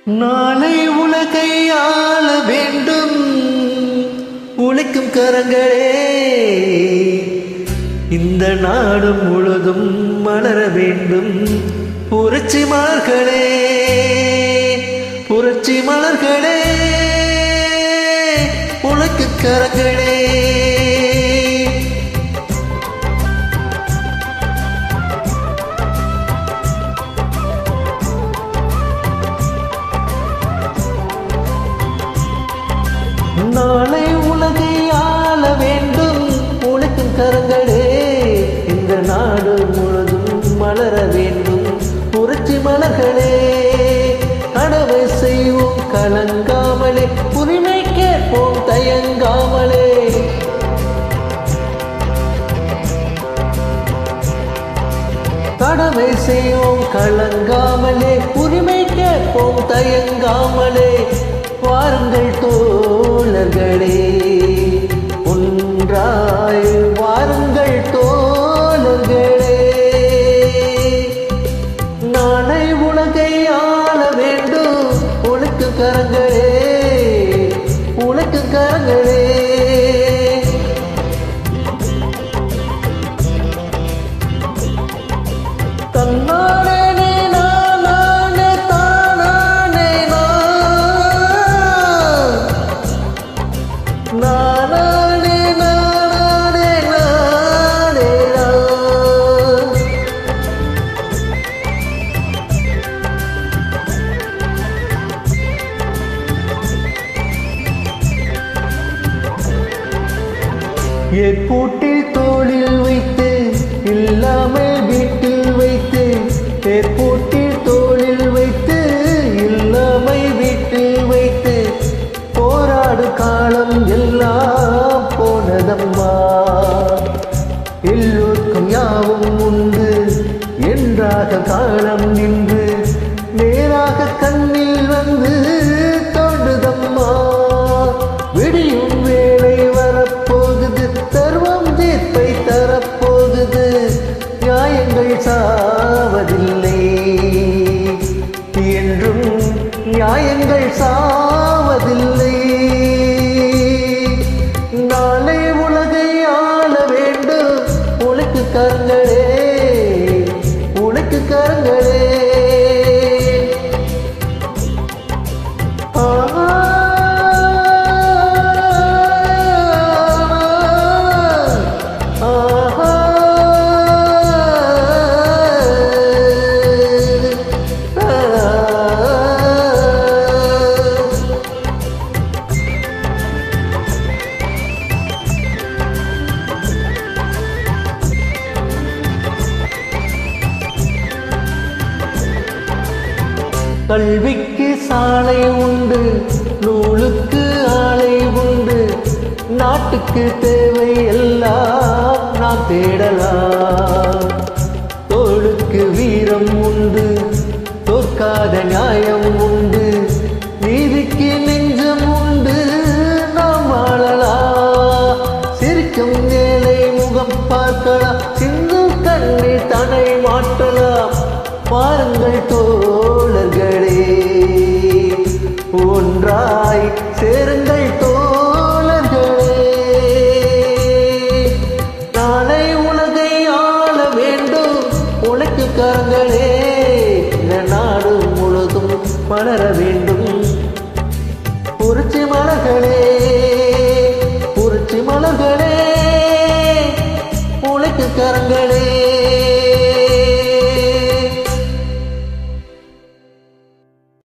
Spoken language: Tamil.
நாளை உலகை ஆள வேண்டும் உழைக்கும் கரங்களே, இந்த நாடு முழுதும் மலர வேண்டும் புரட்சி மலர்களே, புரட்சி மலர்களே, உழைக்கும் கரங்களே. நாளை உலகை ஆள வேண்டும் உழைக்கும் கரங்களே, இந்த நாடு முழுதும் மலர வேண்டும் புரட்சி மலர்களே. கனவை செய்வோம் கலங்காமலே, உரிமை கேட்போம் தயங்காமலே. கடமை செய்வோம் கலங்காமலே, உரிமை கேட்போம் தயங்காமலே. வாருங்கள் தோழர்களே, ஒன்றாய் வாருங்கள் தோழர்களே. நாளை உலகை ஆள வேண்டும் உழைக்கு கரங்களே, உழைக்கு கரங்களே. தன்னாலே ஏர்போர்ட்டில் தோளில் வைத்து இல்லாமல் வீட்டில் வைத்து, ஏர்போர்ட்டில் தோளில் வைத்து இல்லாமல் வீட்டில் வைத்து, போராடு காலம் எல்லாம் போனதம்மா. எல்லோருக்கும் யாவும் உண்டு என்றாக காலம் நின்று நேராக கண்ணில் வந்து தோன்றுதம்மா. விடியும் வேலை வரப்போகுது, தர்மம் தீர்ப்பை தரப்போகுது. நியாயங்கள் சாவதில்லை என்றும், நியாயங்கள் சாவதில்லை. நாளை உலகை ஆள வேண்டும் உழைக்கு கரங்களே, உழைக்கு கரங்களே. கல்விக்கு சாலை உண்டு, நூலுக்கு ஆலை உண்டு, நாட்டுக்கு தேவை எல்லாம் நாம் தேடலாம். தோளுக்கு வீரம் உண்டு, தோற்காத நியாயம் உண்டு, நீதிக்கு நெஞ்சம் உண்டு, நாம் வாழலாம். சிரிக்கும் ஏழை முகம் பார்க்கலாம், சிந்து கண்ணீர் தனை மாற்றலாம். பாருங்கள் தோழர்களே, ஒன்றாய் சேருங்கள் தோழர்களே. நாளை உலகை ஆள வேண்டும் உழைக்கு கரங்களே, இந்த நாடு முழுதும் மலர